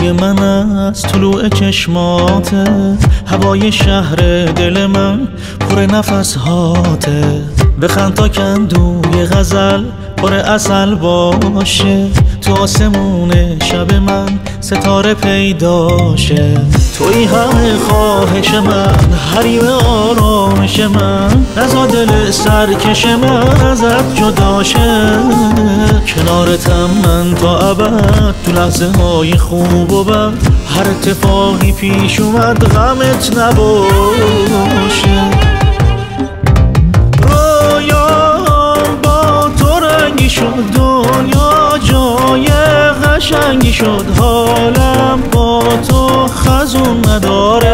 رویای من از طلوع چشماته، هوای شهر دل من پر نفس هاته. بخند تا کندوی غزل پر عسل باشه، تو آسمون شب من ستاره پیداشه. توی همه خواهش من، حریم آرامش من، نزا دل سرکش من ازت جداشه. کنارتم من تا ابد، تو لحظه های خوب و بد، هر اتفاقی پیش اومد غمت نباشه. رویام با تو رنگی شد، دنیا جای قشنگی شد، حالم با تو خزون نداره.